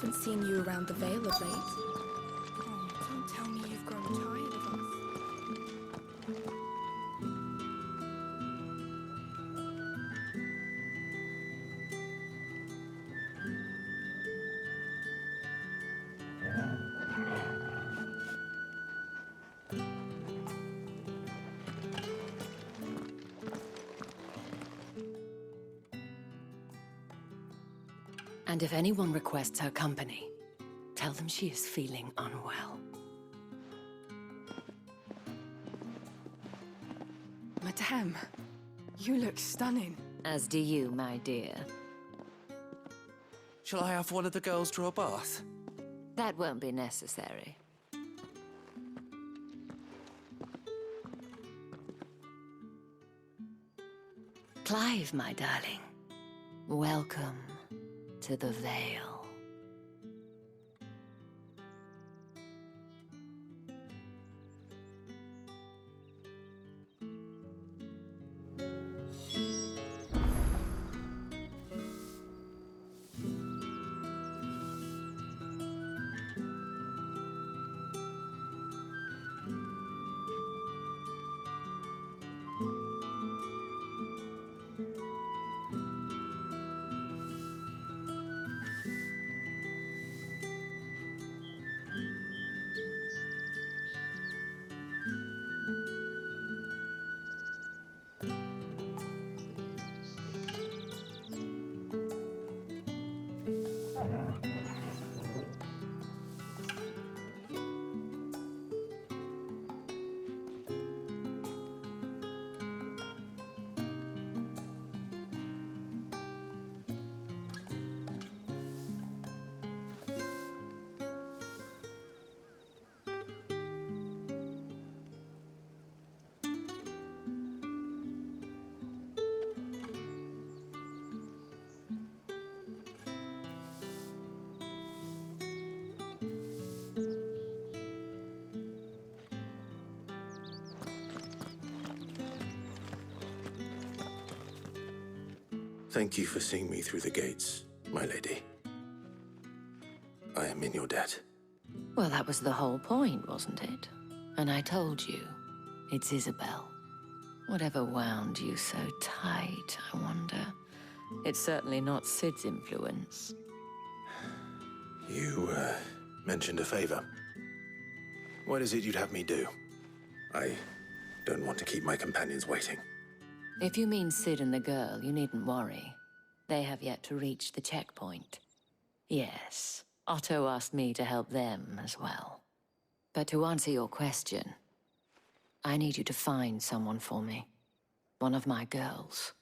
haven't seen you around the Vale of late. Oh, don't tell me you've grown tired of us. And if anyone requests her company, tell them she is feeling unwell. Madame, you look stunning. As do you, my dear. Shall I have one of the girls draw a bath? That won't be necessary. Clive, my darling. Welcome to the Vale. Thank you for seeing me through the gates, my lady. I am in your debt. Well, that was the whole point, wasn't it? And I told you, it's Isabel. Whatever wound you so tight, I wonder. It's certainly not Sid's influence. You, mentioned a favor. What is it you'd have me do? I don't want to keep my companions waiting. If you mean Sid and the girl, you needn't worry. They have yet to reach the checkpoint. Yes, Otto asked me to help them as well. But to answer your question, I need you to find someone for me. One of my girls.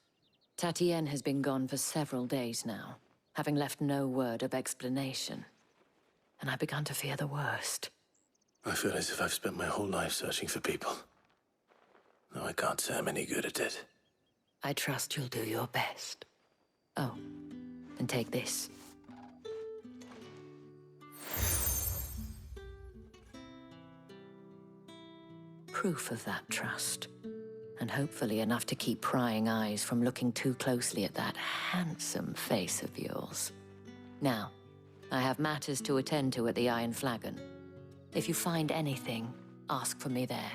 Tatienne has been gone for several days now, having left no word of explanation. And I've begun to fear the worst. I feel as if I've spent my whole life searching for people. No, I can't say I'm any good at it. I trust you'll do your best. Oh, and take this. Proof of that trust. And hopefully enough to keep prying eyes from looking too closely at that handsome face of yours. Now, I have matters to attend to at the Iron Flagon. If you find anything, ask for me there.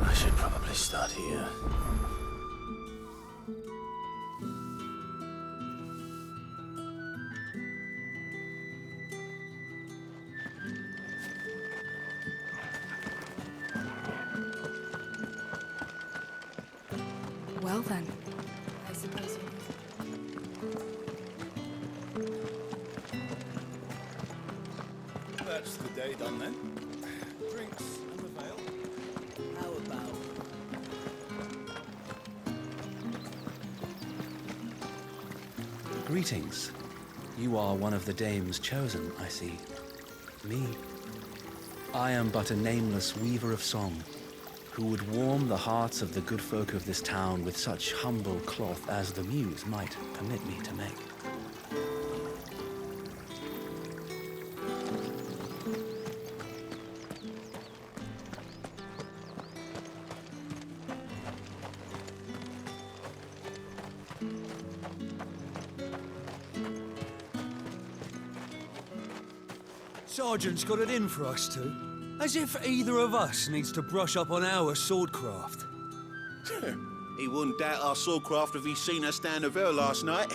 I should probably start here. Well then, I suppose you... That's the day done then. Drinks and the veil. How about... Greetings. You are one of the dames chosen, I see. Me? I am but a nameless weaver of song, who would warm the hearts of the good folk of this town with such humble cloth as the muse might permit me to make. Sergeant's got it in for us two. As if either of us needs to brush up on our swordcraft. He wouldn't doubt our swordcraft if he'd seen us down the Vale last night.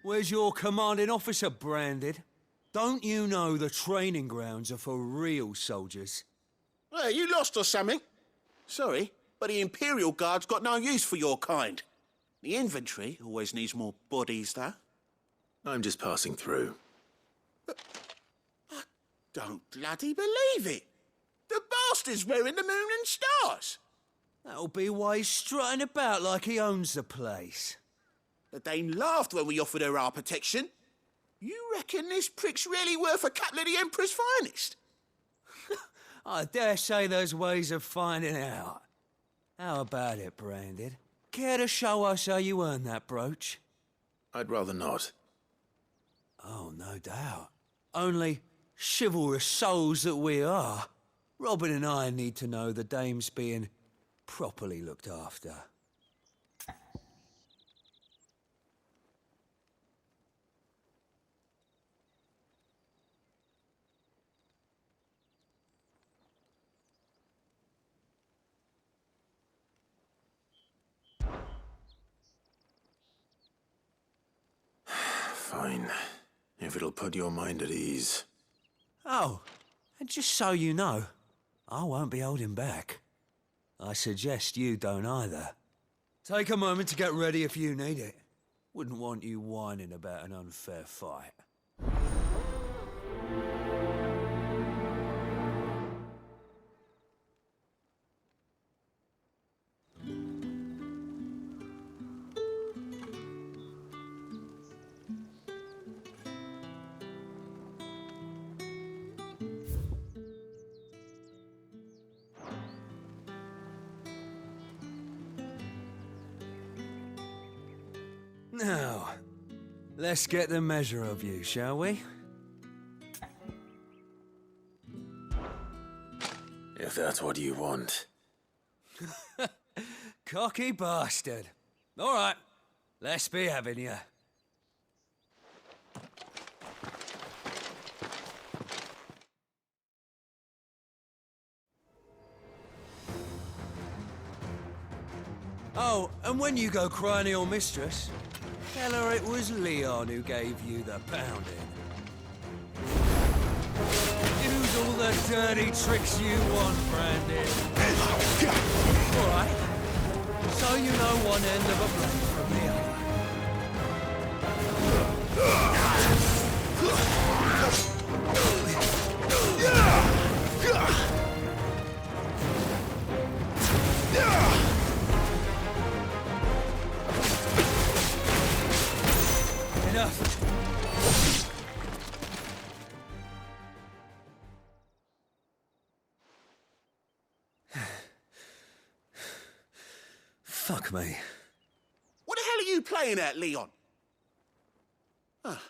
Where's your commanding officer branded? Don't you know the training grounds are for real soldiers? Hey, you lost or something? Sorry, but the Imperial Guard's got no use for your kind. The infantry always needs more bodies, though. I'm just passing through. I don't bloody believe it. The bastard's wearing the moon and stars. That'll be why he's strutting about like he owns the place. The Dame laughed when we offered her our protection. You reckon this prick's really worth a couple of the Emperor's finest? I dare say there's ways of finding out. How about it, Branded? Care to show us how you earned that brooch? I'd rather not. Oh, no doubt. Only, chivalrous souls that we are, Robin and I need to know the Dame's being properly looked after. Fine. If it'll put your mind at ease. Oh, and just so you know, I won't be holding back. I suggest you don't either. Take a moment to get ready if you need it. Wouldn't want you whining about an unfair fight. Now, let's get the measure of you, shall we? If that's what you want. Cocky bastard. All right, let's be having you. Oh, and when you go crying to your mistress, tell her it was Leon who gave you the pounding. Use all the dirty tricks you want, Brandon. All right. So you know one end of a blade from the other. Enough. Fuck me. What the hell are you playing at, Leon? Ah,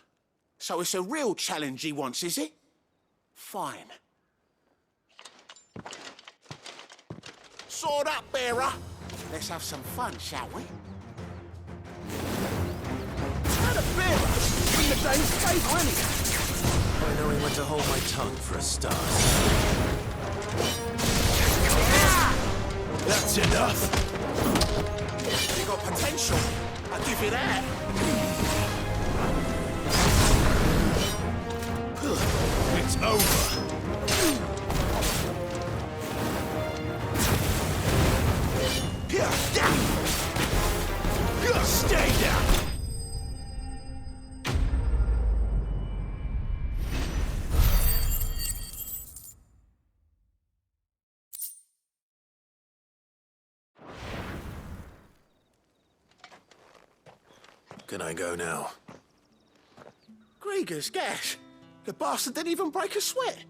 so it's a real challenge he wants, is it? Fine. Sword up, bearer. Let's have some fun, shall we? How the bearer? Bring the Dame's favour, anyhow. I know he went to hold my tongue for a start. That's enough! You got potential. I'll give you that. It's over! Stay down! Can I go now? Grieger's gash. The bastard didn't even break a sweat.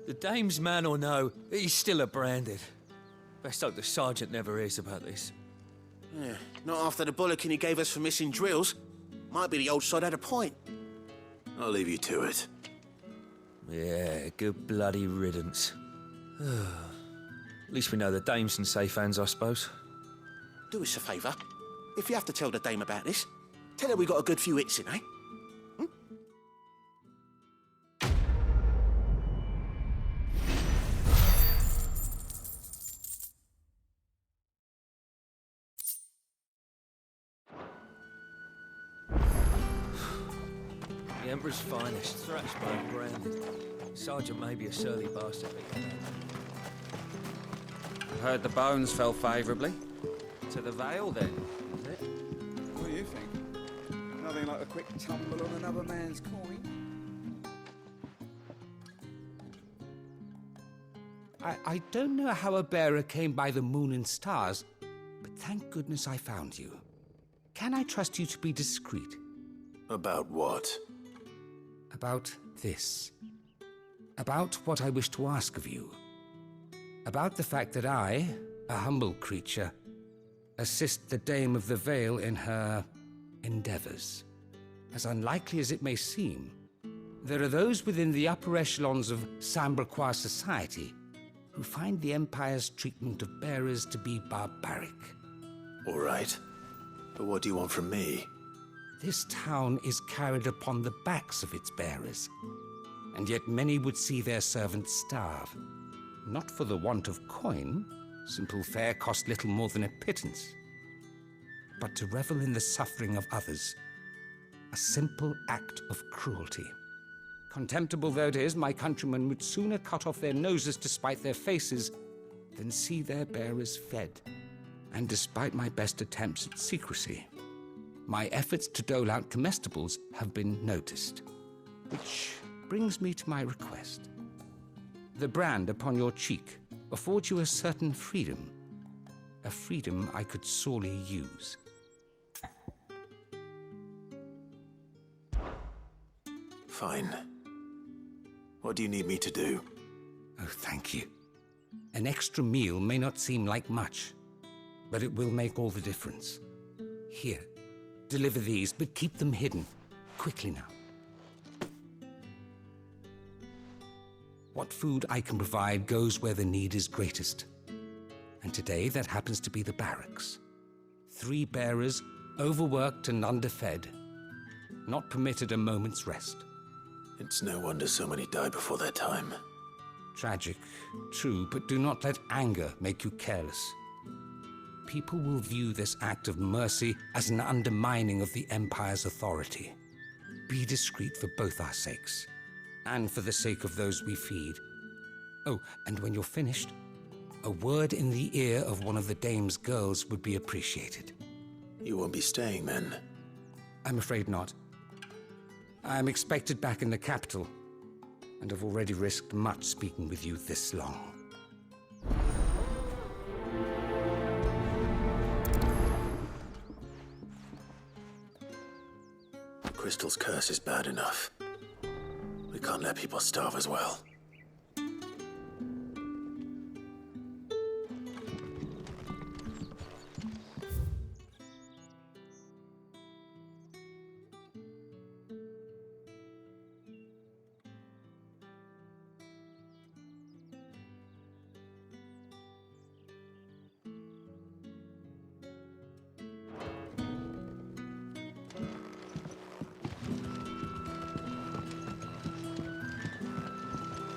The Dame's man or no, he's still a Branded. Best hope the Sergeant never hears about this. Yeah, not after the bollocking he gave us for missing drills. Might be the old sod had a point. I'll leave you to it. Yeah, good bloody riddance. At least we know the dame's in safe hands, I suppose. Do us a favour. If you have to tell the dame about this, tell her we got a good few hits in, eh? The Emperor's finest, thrashed by branded. Sergeant may be a surly bastard, but you know. Heard the bones fell favourably. To the Vale, then, is it? What do you think? Nothing like a quick tumble on another man's coin. I don't know how a bearer came by the moon and stars, but thank goodness I found you. Can I trust you to be discreet? About what? About this. About what I wish to ask of you. About the fact that I, a humble creature, assist the Dame of the Vale in her endeavors. As unlikely as it may seem, there are those within the upper echelons of Samberquois society who find the Empire's treatment of bearers to be barbaric. All right. But what do you want from me? This town is carried upon the backs of its bearers, and yet many would see their servants starve. Not for the want of coin, simple fare cost little more than a pittance, but to revel in the suffering of others, a simple act of cruelty. Contemptible though it is, my countrymen would sooner cut off their noses to spite their faces than see their bearers fed. And despite my best attempts at secrecy, my efforts to dole out comestibles have been noticed. Which brings me to my request. The brand upon your cheek affords you a certain freedom, a freedom I could sorely use. Fine. What do you need me to do? Oh, thank you. An extra meal may not seem like much, but it will make all the difference. Here, deliver these, but keep them hidden. Quickly now. What food I can provide goes where the need is greatest. And today, that happens to be the barracks. 3 bearers, overworked and underfed, not permitted a moment's rest. It's no wonder so many die before their time. Tragic, true, but do not let anger make you careless. People will view this act of mercy as an undermining of the Empire's authority. Be discreet for both our sakes, and for the sake of those we feed. Oh, and when you're finished, a word in the ear of one of the Dame's girls would be appreciated. You won't be staying then? I'm afraid not. I'm expected back in the capital, and have already risked much speaking with you this long. Crystal's curse is bad enough. We can't let people starve as well.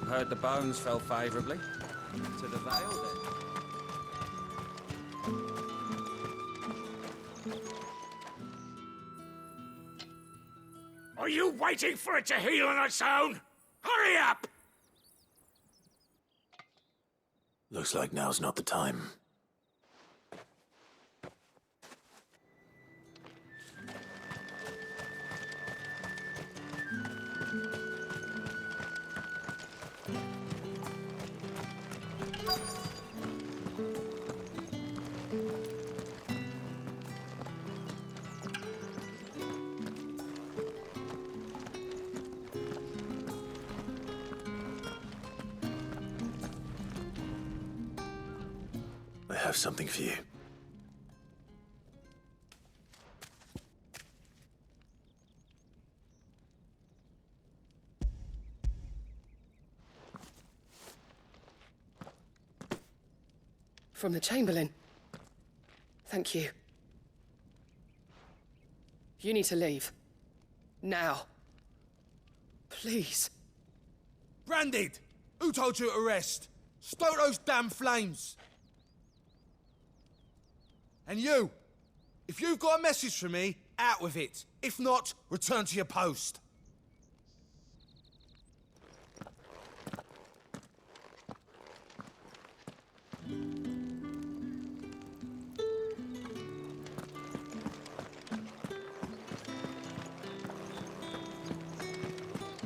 Heard the bones fell favourably. To the Vale, then. Are you waiting for it to heal on its own? Hurry up! Looks like now's not the time. I have something for you. From the Chamberlain. Thank you. You need to leave. Now. Please. Branded! Who told you to rest? Stoke those damn flames! And you! If you've got a message for me, out with it. If not, return to your post.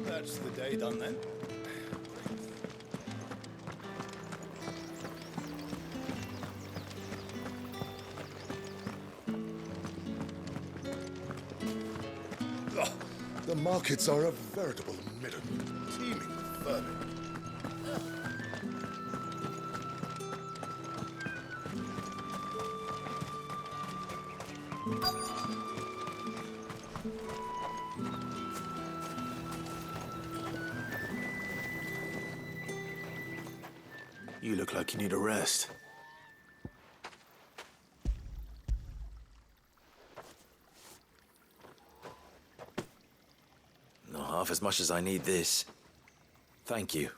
That's the day done then. Oh, the markets are a veritable meadow, teeming with vermin. You look like you need a rest. Not half as much as I need this. Thank you.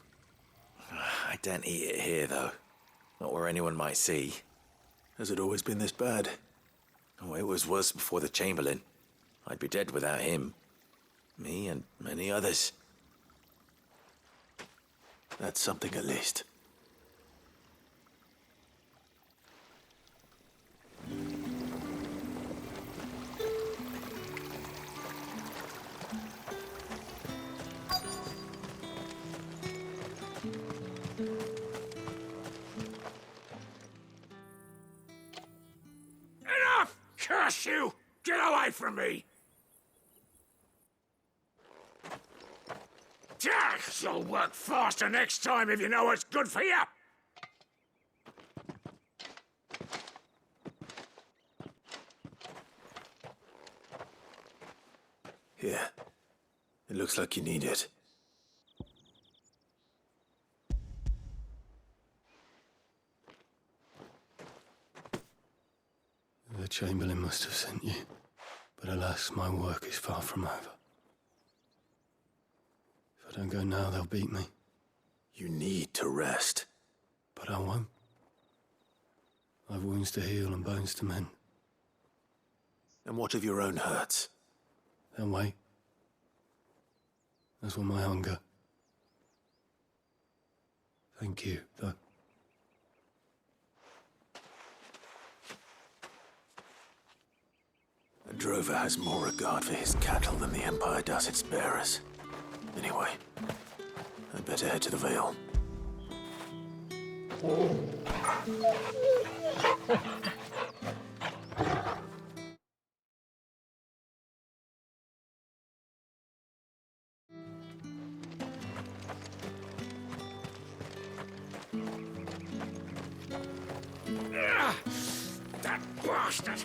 I daren't eat it here, though. Not where anyone might see. Has it always been this bad? Oh, it was worse before the Chamberlain. I'd be dead without him. Me and many others. That's something at least. Enough! Curse you! Get away from me! You'll work faster next time if you know what's good for you! Here. It looks like you need it. The Chamberlain must have sent you, but alas, my work is far from over. If I don't go now, they'll beat me. You need to rest. But I won't. I've wounds to heal and bones to mend. And what of your own hurts? They'll wait. As will my hunger. Thank you, though. A drover has more regard for his cattle than the Empire does its bearers. Anyway, I'd better head to the Vale. That bastard!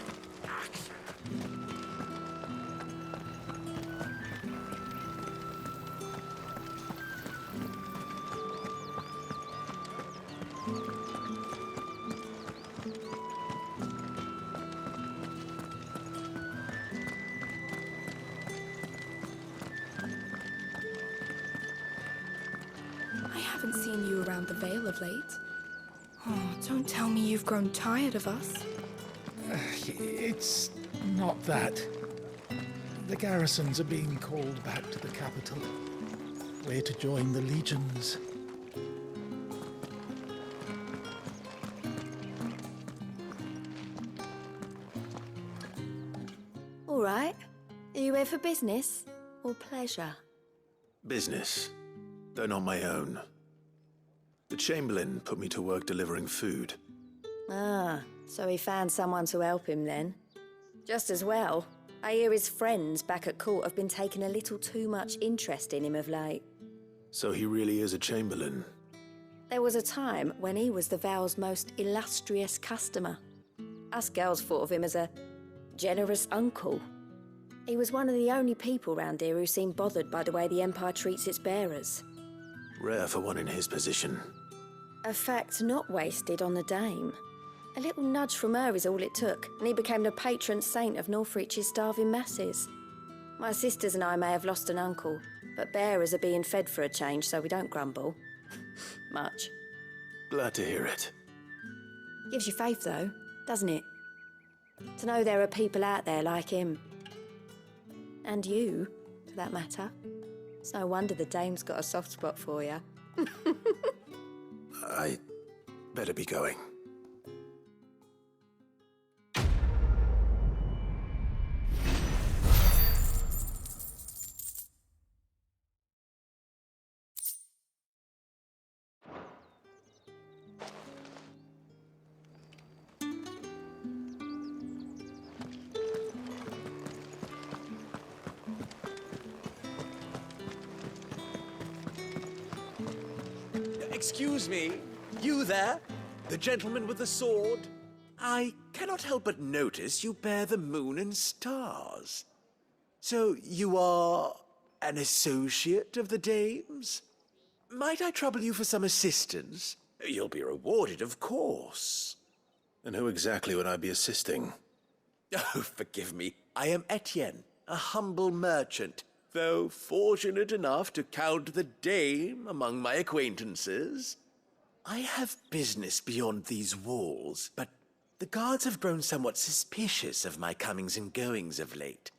I haven't seen you around the Vale of late. Oh, don't tell me you've grown tired of us. It's not that. The garrisons are being called back to the capital. We're to join the legions. All right. Are you here for business or pleasure? Business, though not my own. The Chamberlain put me to work delivering food. Ah, so he found someone to help him then. Just as well. I hear his friends back at court have been taking a little too much interest in him of late. So he really is a Chamberlain. There was a time when he was the Vale's most illustrious customer. Us girls thought of him as a generous uncle. He was one of the only people round here who seemed bothered by the way the Empire treats its bearers. Rare for one in his position. A fact not wasted on the Dame. A little nudge from her is all it took, and he became the patron saint of Northreach's starving masses. My sisters and I may have lost an uncle, but bearers are being fed for a change, so we don't grumble. Much. Glad to hear it. Gives you faith, though, doesn't it? To know there are people out there like him. And you, for that matter. It's no wonder the dame's got a soft spot for you. I better be going. Excuse me, you there? The gentleman with the sword? I cannot help but notice you bear the moon and stars. So you are an associate of the dame's? Might I trouble you for some assistance? You'll be rewarded, of course. And who exactly would I be assisting? Oh, forgive me. I am Etienne, a humble merchant, though fortunate enough to count the dame among my acquaintances. I have business beyond these walls, but the guards have grown somewhat suspicious of my comings and goings of late.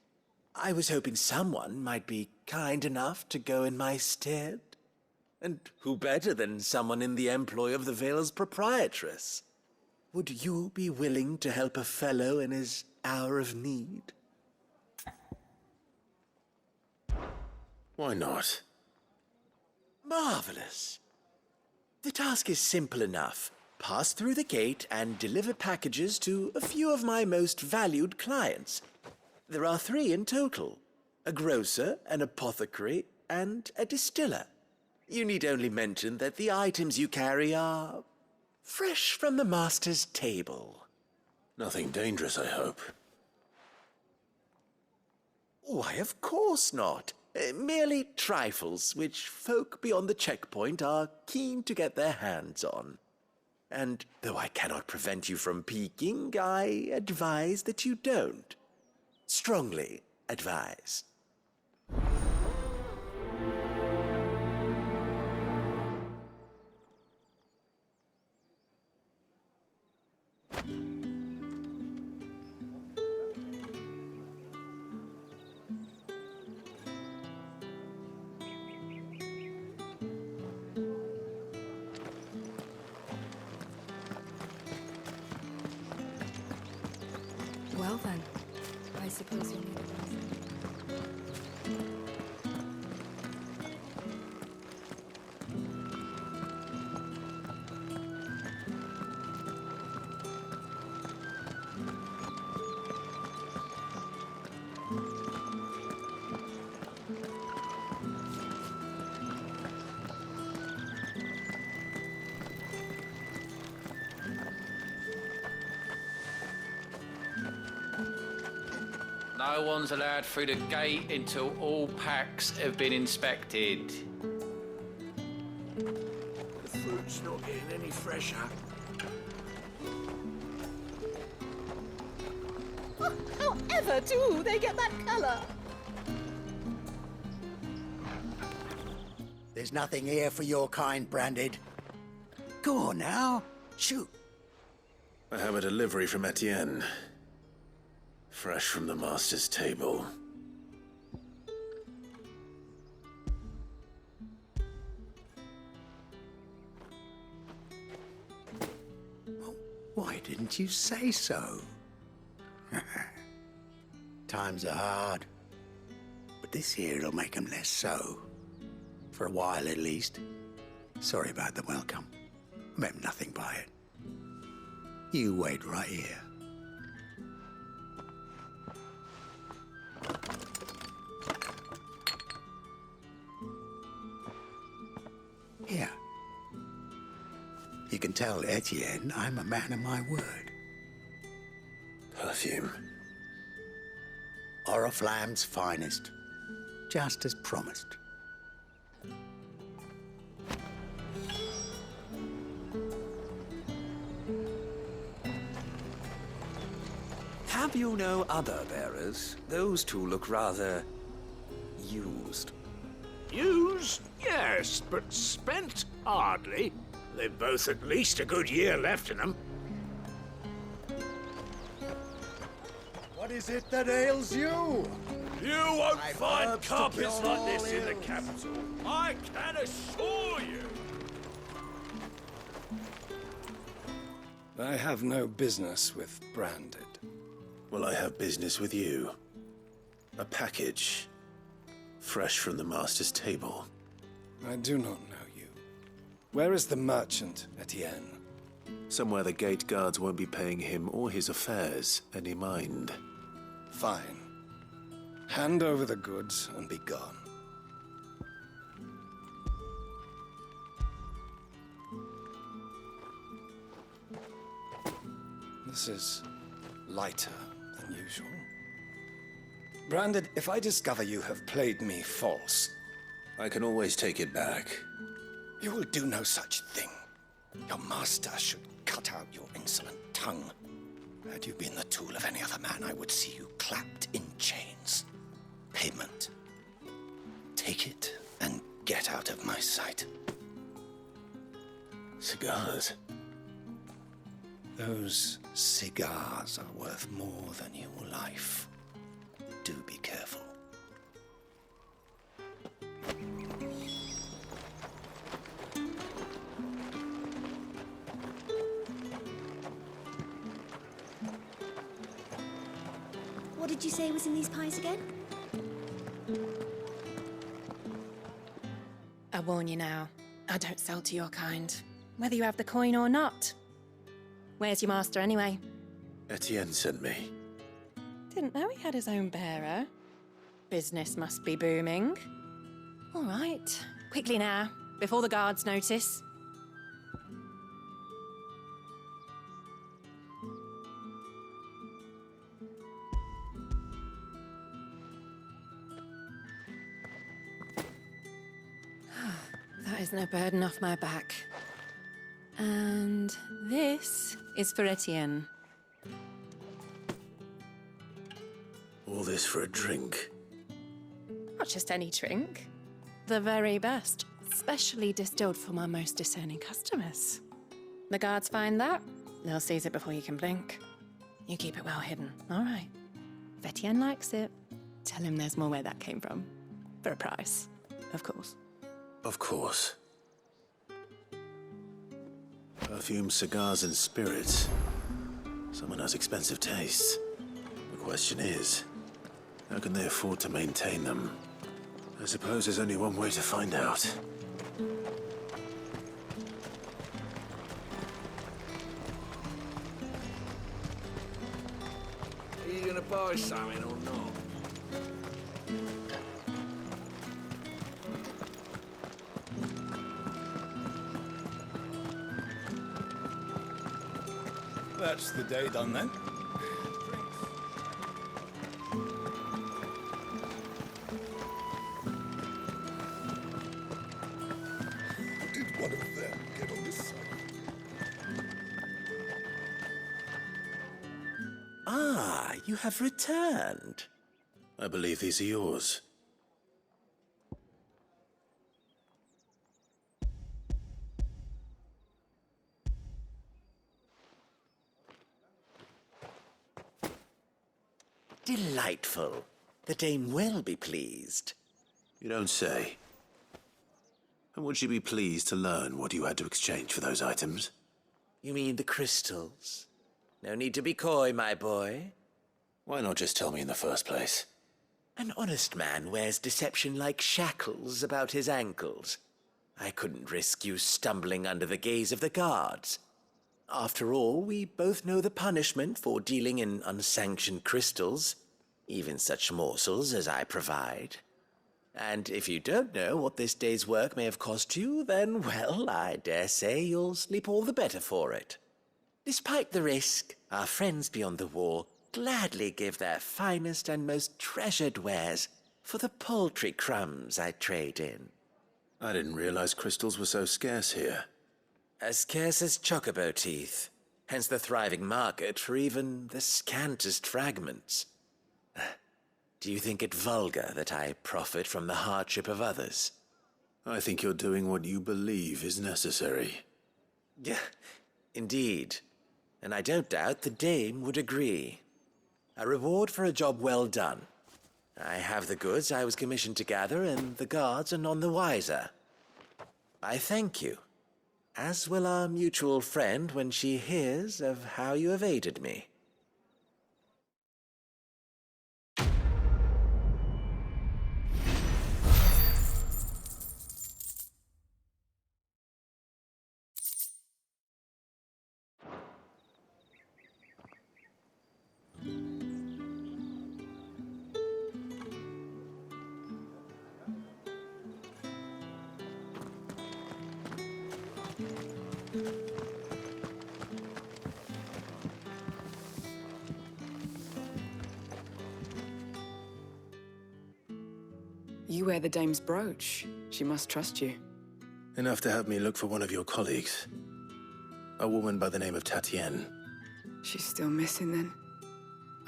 I was hoping someone might be kind enough to go in my stead. And who better than someone in the employ of the Vale's proprietress? Would you be willing to help a fellow in his hour of need? Why not? Marvelous. The task is simple enough. Pass through the gate and deliver packages to a few of my most valued clients. There are 3 in total: a grocer, an apothecary, and a distiller. You need only mention that the items you carry are fresh from the master's table. Nothing dangerous, I hope. Why, of course not. Merely trifles which folk beyond the checkpoint are keen to get their hands on. And though I cannot prevent you from peeking, I advise that you don't. Strongly advise. Well then, I suppose you'll need a reason. No one's allowed through the gate until all packs have been inspected. The fruit's not getting any fresher. However do they get that colour? There's nothing here for your kind, Branded. Go on now, shoot. I have a delivery from Etienne. Fresh from the master's table. Why didn't you say so? Times are hard, but this here'll make 'em less so. For a while, at least. Sorry about the welcome. Meant nothing by it. You wait right here. Here. You can tell Etienne I'm a man of my word. Perfume. Oriflamme's finest. Just as promised. Have you no other bearers? Those two look rather... used. Used? Yes, but spent? Hardly. They've both at least a good year left in them. What is it that ails you? You won't I've find herbs to carpets cure like all this in the ills. capital. I can assure you. I have no business with Branded. Well, I have business with you. A package. Fresh from the master's table. I do not know you. Where is the merchant, Etienne? Somewhere the gate guards won't be paying him or his affairs any mind. Fine. Hand over the goods and be gone. This is lighter than usual. Branded, if I discover you have played me false... I can always take it back. You will do no such thing. Your master should cut out your insolent tongue. Had you been the tool of any other man, I would see you clapped in chains. Payment. Take it and get out of my sight. Cigars? Those cigars are worth more than your life. Do be careful. What did you say was in these pies again? I warn you now, I don't sell to your kind, whether you have the coin or not. Where's your master anyway? Etienne sent me. Didn't know he had his own bearer. Business must be booming. All right, quickly now, before the guards notice. That isn't a burden off my back. And this is for Etienne. All this for a drink. Not just any drink. The very best, specially distilled for my most discerning customers. The guards find that, they'll seize it before you can blink. You keep it well hidden, all right? If Etienne likes it, tell him there's more where that came from. For a price, of course. Of course. Perfume, cigars, and spirits. Someone has expensive tastes. The question is, how can they afford to maintain them? I suppose there's only one way to find out. Are you gonna buy something or not? That's the day done then. How did one of them get on this side? Ah, you have returned. I believe these are yours. Delightful. The dame will be pleased. You don't say. And would she be pleased to learn what you had to exchange for those items? You mean the crystals? No need to be coy, my boy. Why not just tell me in the first place? An honest man wears deception like shackles about his ankles. I couldn't risk you stumbling under the gaze of the guards. After all, we both know the punishment for dealing in unsanctioned crystals, even such morsels as I provide. And if you don't know what this day's work may have cost you, then, well, I dare say you'll sleep all the better for it. Despite the risk, our friends beyond the wall gladly give their finest and most treasured wares for the paltry crumbs I trade in. I didn't realize crystals were so scarce here. As scarce as chocobo teeth. Hence the thriving market for even the scantest fragments. Do you think it vulgar that I profit from the hardship of others? I think you're doing what you believe is necessary. Yeah, indeed. And I don't doubt the dame would agree. A reward for a job well done. I have the goods I was commissioned to gather, and the guards are none the wiser. I thank you, as will our mutual friend when she hears of how you have aided me. You wear the dame's brooch. She must trust you. Enough to have me look for one of your colleagues. A woman by the name of Tatienne. She's still missing then.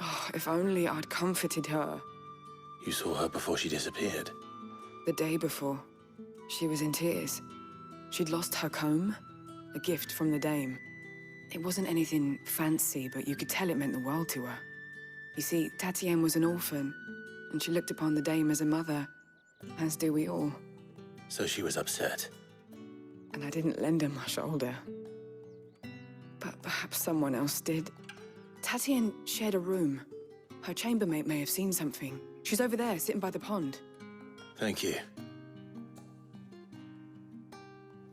Oh, if only I'd comforted her. You saw her before she disappeared. The day before, she was in tears. She'd lost her comb, a gift from the dame. It wasn't anything fancy, but you could tell it meant the world to her. You see, Tatienne was an orphan, and she looked upon the dame as a mother, as do we all. So she was upset. And I didn't lend her my shoulder. But perhaps someone else did. Tatienne shared a room. Her chambermaid may have seen something. She's over there, sitting by the pond. Thank you.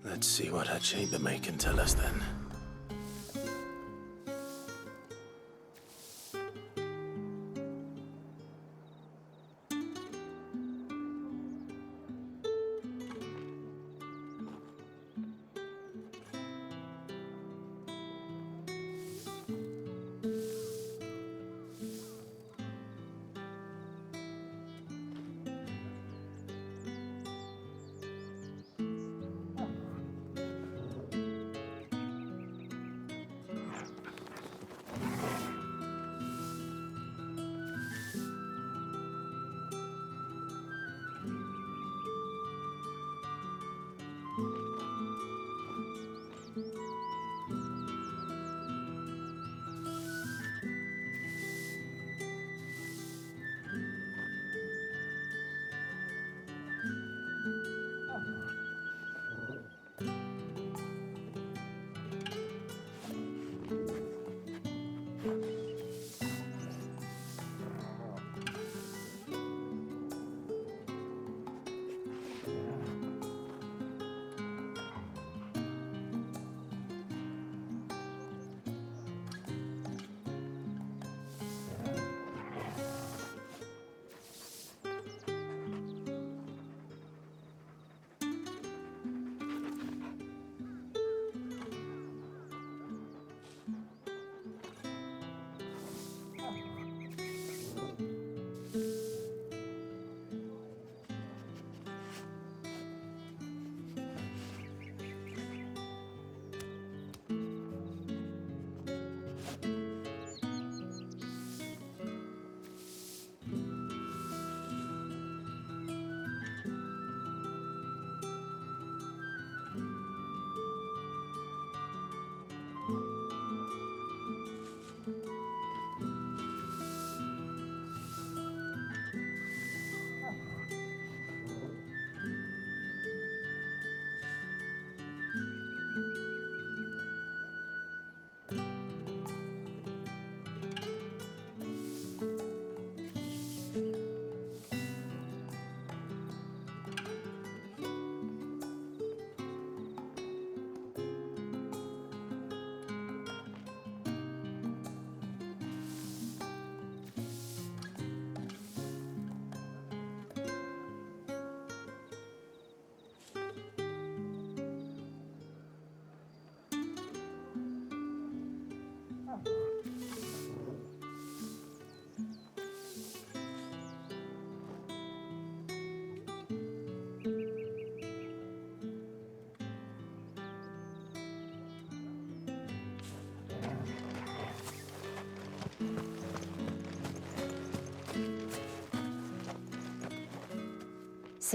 Let's see what her chambermaid can tell us then.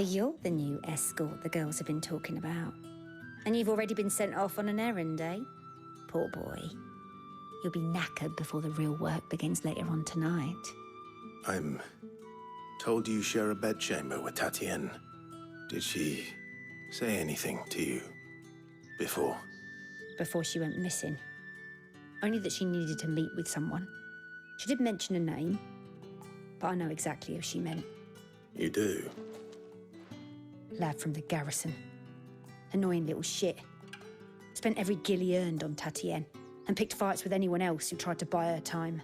So you're the new escort the girls have been talking about. And you've already been sent off on an errand, eh? Poor boy. You'll be knackered before the real work begins later on tonight. I'm told you share a bedchamber with Tatienne. Did she say anything to you before? Before she went missing. Only that she needed to meet with someone. She did mention a name, but I know exactly who she meant. You do? Lad from the garrison. Annoying little shit. Spent every guil he earned on Tatienne and picked fights with anyone else who tried to buy her time.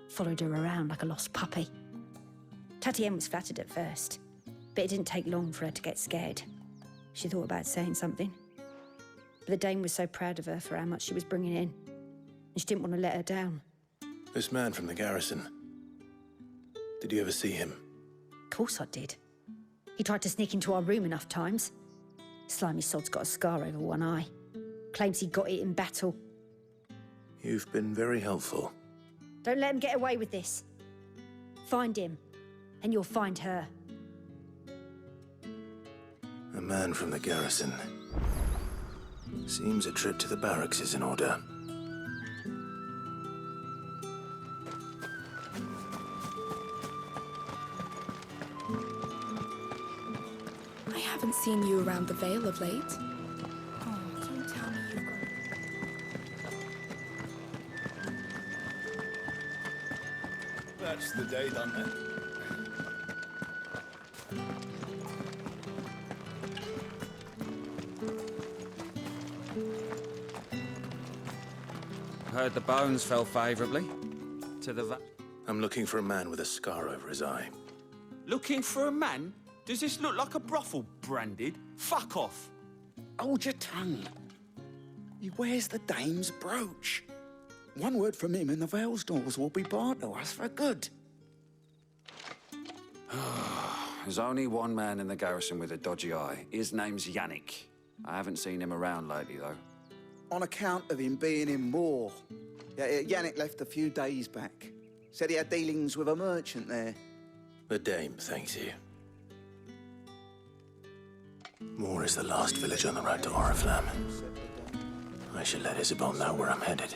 Followed her around like a lost puppy. Tatienne was flattered at first, but it didn't take long for her to get scared. She thought about saying something. But the Dame was so proud of her for how much she was bringing in, and she didn't want to let her down. This man from the garrison. Did you ever see him? Of course I did. He tried to sneak into our room enough times. Slimy sod's got a scar over one eye. Claims he got it in battle. You've been very helpful. Don't let him get away with this. Find him, and you'll find her. A man from the garrison. Seems a trip to the barracks is in order. I haven't seen you around the Vale of late. Oh, don't tell me you've got... That's the day done then. Heard the bones fell favourably to the I'm looking for a man with a scar over his eye. Looking for a man? Does this look like a brothel branded? Fuck off. Hold your tongue. He wears the Dame's brooch. One word from him and the Vale's doors will be barred to us for good. There's only one man in the garrison with a dodgy eye. His name's Yannick. I haven't seen him around lately, though. On account of him being in war. Yannick left a few days back. Said he had dealings with a merchant there. The Dame thanks you. Moor is the last village on the road to Oriflamme. I should let Isabel know where I'm headed.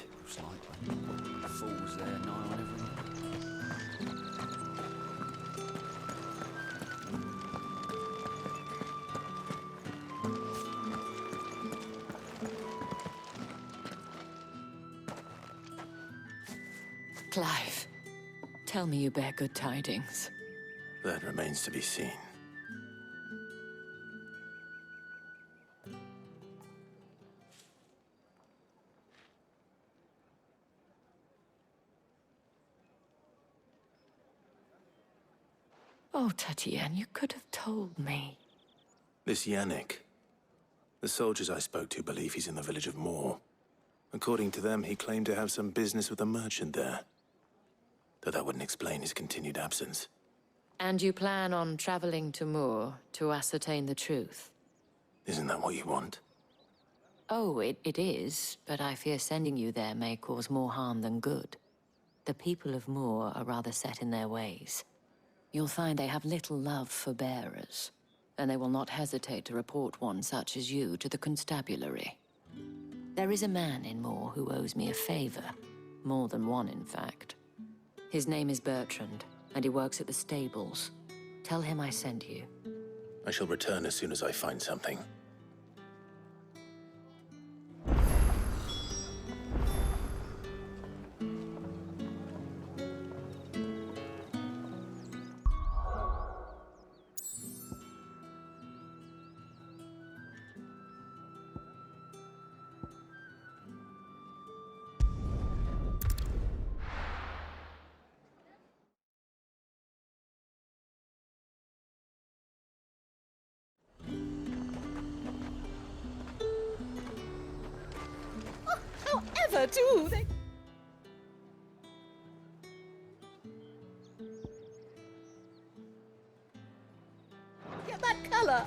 Fools there, nigh on everything. Clive, tell me you bear good tidings. That remains to be seen. Oh, Tatienne, you could have told me. This Yannick. The soldiers I spoke to believe he's in the village of Moor. According to them, he claimed to have some business with a merchant there. Though that wouldn't explain his continued absence. And you plan on traveling to Moor to ascertain the truth? Isn't that what you want? Oh, it is, but I fear sending you there may cause more harm than good. The people of Moor are rather set in their ways. You'll find they have little love for bearers, and they will not hesitate to report one such as you to the constabulary. There is a man in Moor who owes me a favor. More than one, in fact. His name is Bertrand, and he works at the stables. Tell him I sent you. I shall return as soon as I find something. However, do they... Get that colour?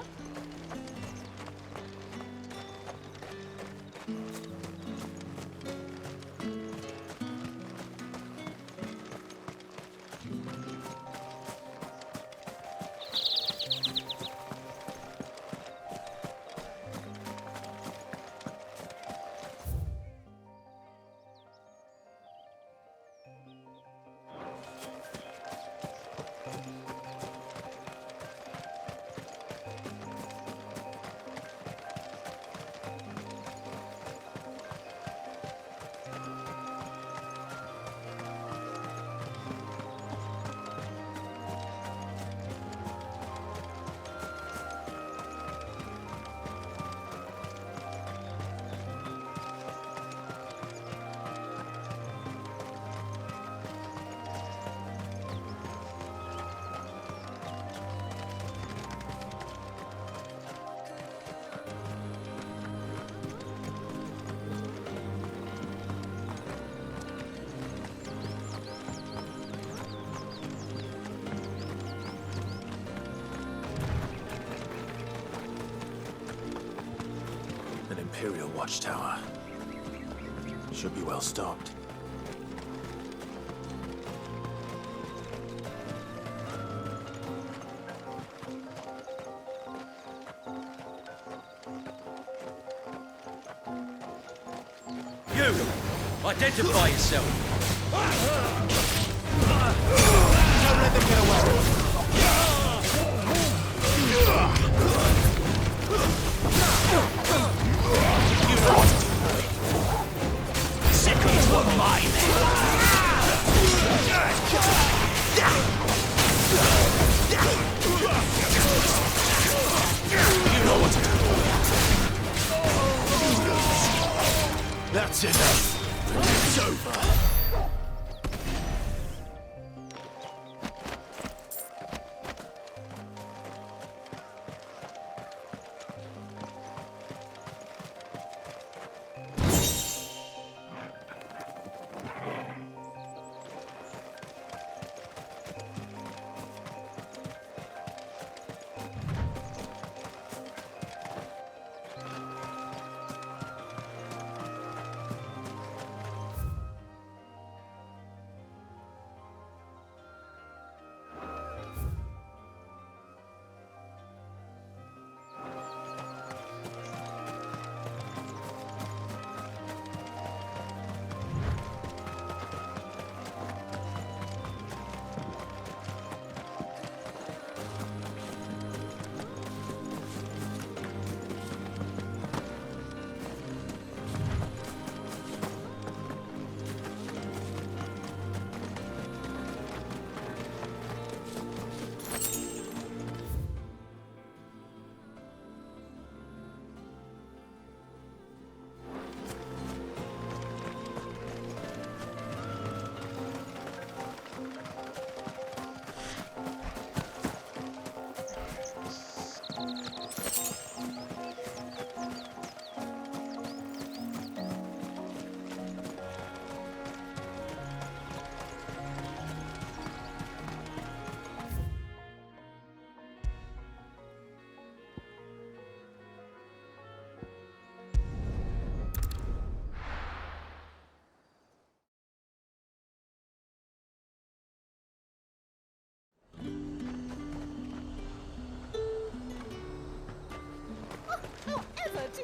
Imperial watchtower. Should be well stocked. You! Identify yourself! Don't let them get away! You know what to do, boy. Seconds were mine! You know what to do, boy. That's enough. It's over.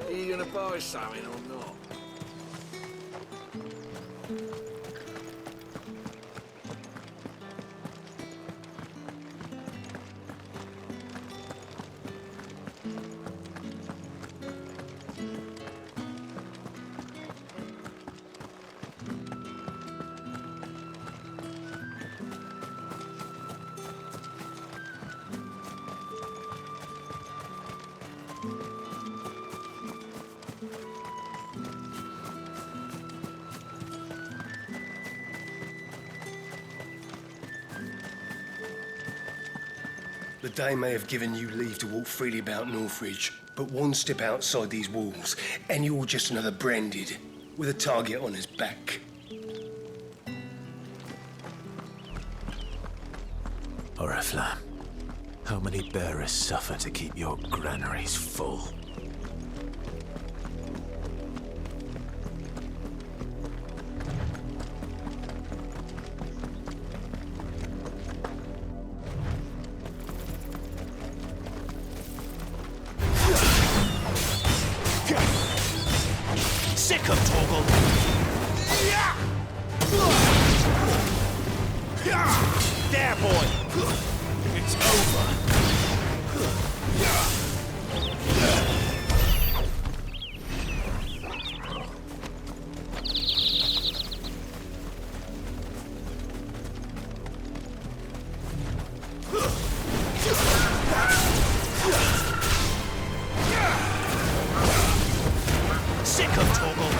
Are you gonna buy something or not? The Dame may have given you leave to walk freely about Northridge, but one step outside these walls, and you're just another branded, with a target on his back. Oriflamme, how many bearers suffer to keep your granaries full? Sick of Torgal! There, boy! It's over! Sick of Torgal!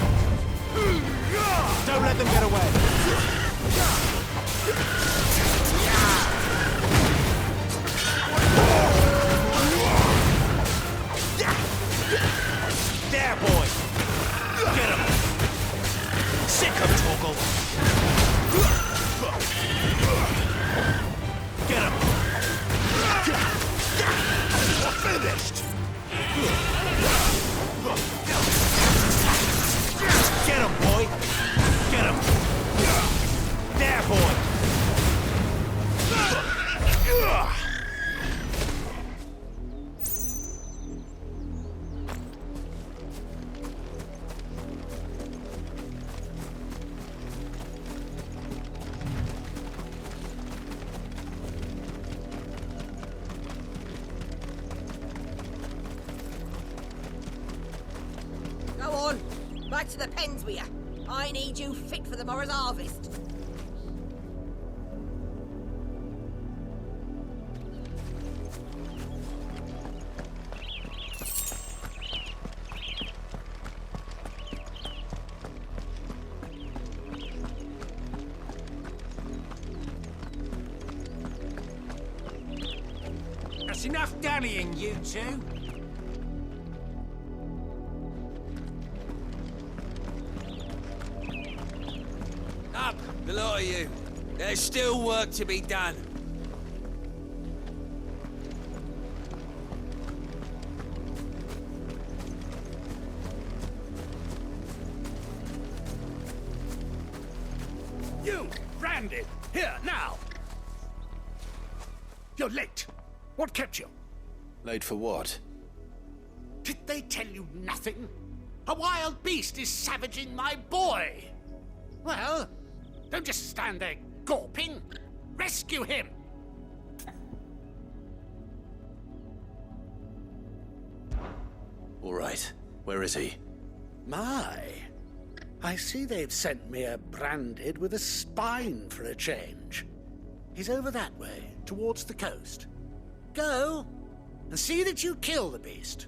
Don't let them get away! There, boy! Get him! Sick of Torgal! Get him! We're finished! Back to the pens with you. I need you fit for the morrow's harvest. That's enough dallying, you two. Up, the lot of you. There's still work to be done. You, Brandon, here, now. You're late. What kept you? Late for what? Did they tell you nothing? A wild beast is savaging my boy. Well, don't just stand there gawping. Rescue him. All right. Where is he? My. I see they've sent me a branded with a spine for a change. He's over that way, towards the coast. Go, and see that you kill the beast.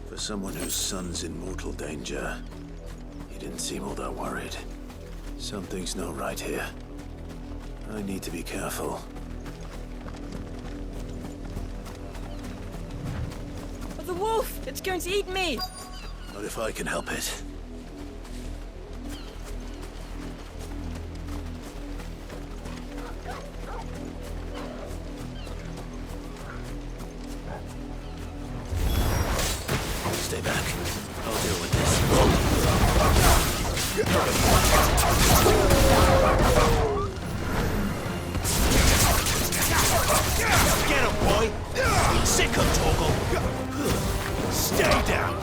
For someone whose son's in mortal danger, he didn't seem all that worried. Something's not right here. I need to be careful. The wolf! It's going to eat me! Not if I can help it. Stay back. I'll deal with this. Get him, boy! Sick of Torgal! Stay down!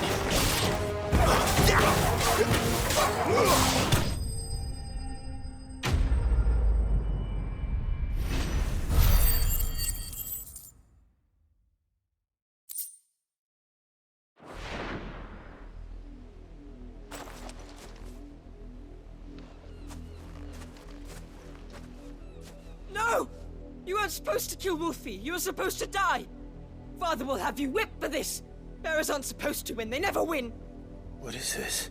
No! You weren't supposed to kill Wolfie. You were supposed to die. Father will have you whipped for this. Bearers aren't supposed to win. They never win. What is this?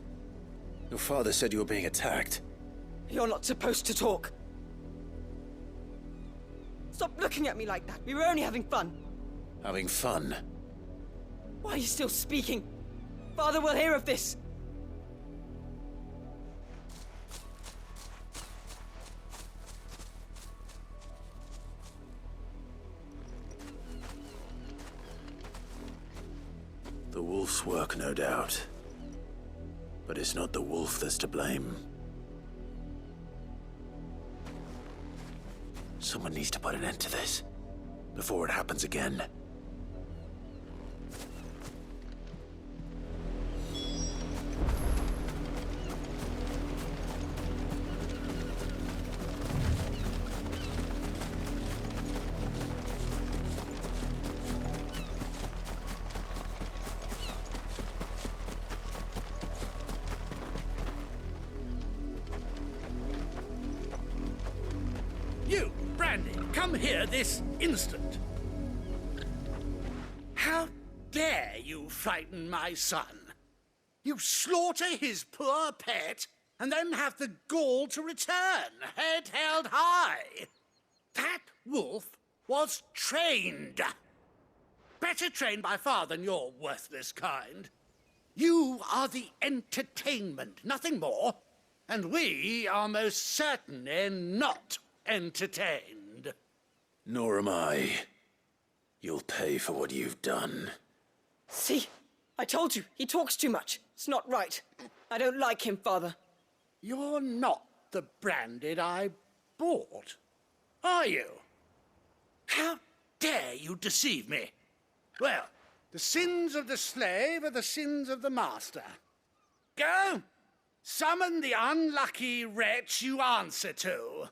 Your father said you were being attacked. You're not supposed to talk. Stop looking at me like that. We were only having fun. Having fun? Why are you still speaking? Father will hear of this. The wolf's work, no doubt. But it's not the wolf that's to blame. Someone needs to put an end to this, before it happens again. You, Brandy, come here this instant. How dare you frighten my son? You slaughter his poor pet, and then have the gall to return, head held high. That wolf was trained. Better trained by far than your worthless kind. You are the entertainment, nothing more. And we are most certainly not entertained. Nor am I. You'll pay for what you've done. See? I told you. He talks too much. It's not right. I don't like him, Father. You're not the branded I bought, are you? How dare you deceive me? Well, the sins of the slave are the sins of the master. Go! Summon the unlucky wretch you answer to.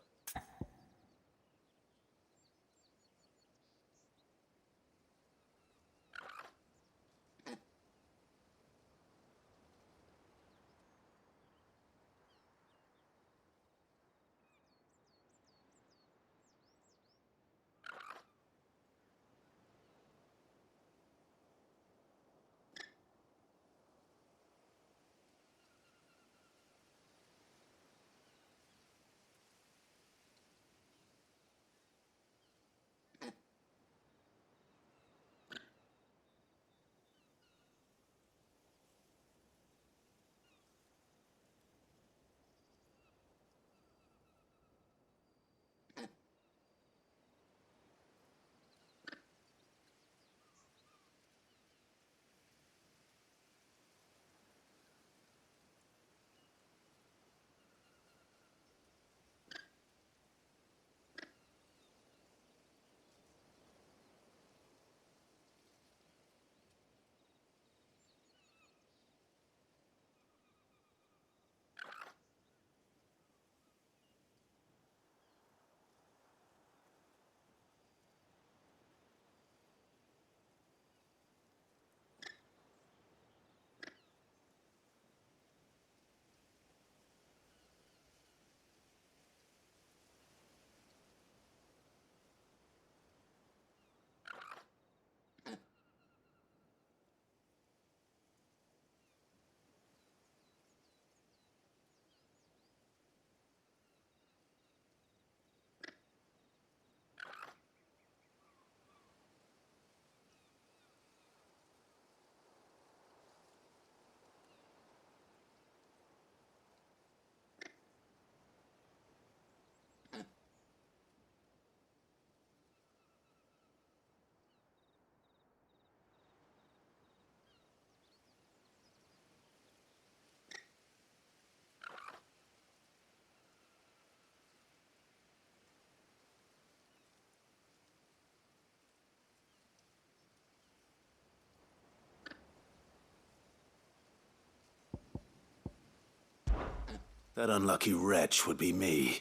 That unlucky wretch would be me.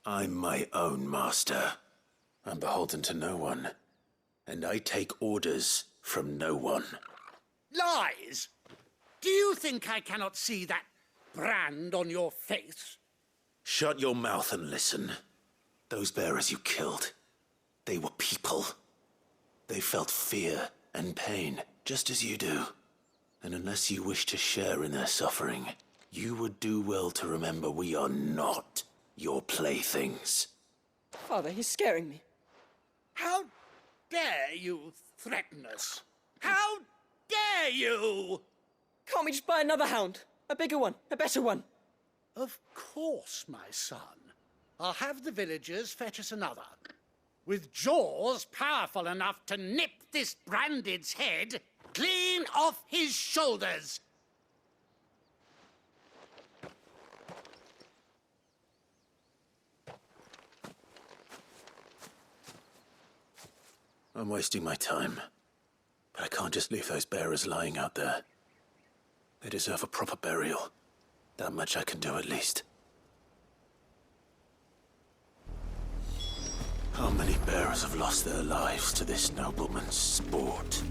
I'm my own master. I'm beholden to no one. And I take orders from no one. Lies! Do you think I cannot see that brand on your face? Shut your mouth and listen. Those bearers you killed, they were people. They felt fear and pain, just as you do. And unless you wish to share in their suffering, you would do well to remember we are not your playthings. Father, he's scaring me. How dare you threaten us? How dare you? Can't we just buy another hound? A bigger one, a better one. Of course, my son. I'll have the villagers fetch us another. With jaws powerful enough to nip this Branded's head clean off his shoulders. I'm wasting my time. But I can't just leave those bearers lying out there. They deserve a proper burial. That much I can do at least. How many bearers have lost their lives to this nobleman's sport?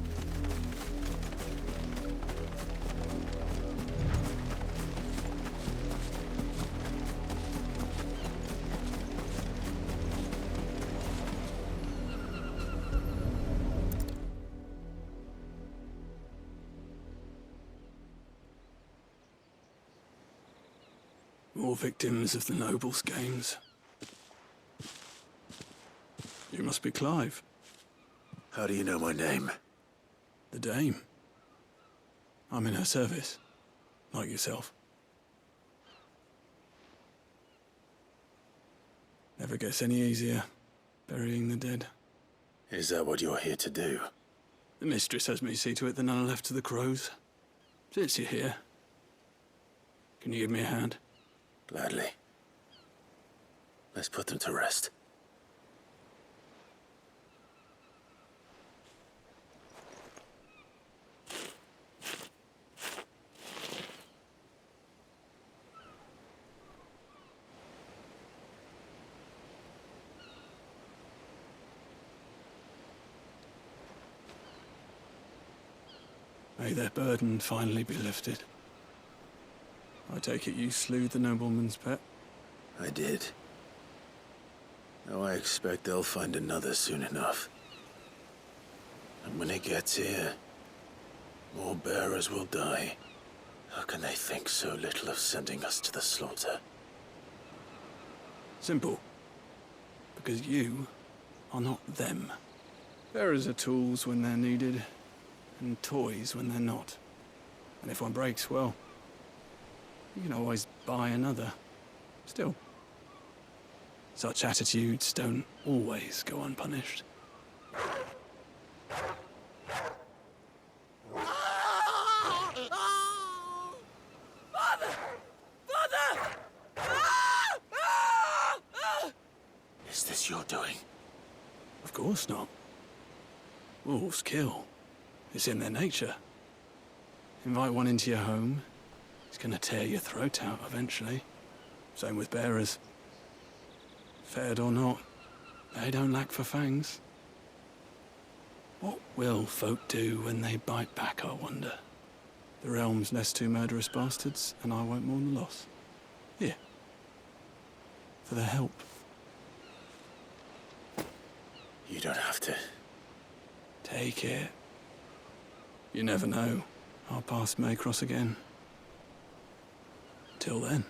More victims of the nobles' games. You must be Clive. How do you know my name? The Dame. I'm in her service, like yourself. Never gets any easier, burying the dead. Is that what you're here to do? The mistress has me see to it that none are left to the crows. Since you're here, can you give me a hand? Gladly. Let's put them to rest. May their burden finally be lifted. I take it you slew the nobleman's pet? I did. Now I expect they'll find another soon enough. And when it gets here, more bearers will die. How can they think so little of sending us to the slaughter? Simple. Because you are not them. Bearers are tools when they're needed, and toys when they're not. And if one breaks, well, you can always buy another. Still, such attitudes don't always go unpunished. Father! Father! Is this your doing? Of course not. Wolves kill. It's in their nature. Invite one into your home, he's gonna tear your throat out eventually. Same with bearers. Fed or not, they don't lack for fangs. What will folk do when they bite back, I wonder? The realm's less two murderous bastards, and I won't mourn the loss. Here. For their help. You don't have to. Take it. You never know. Our paths may cross again. Till then.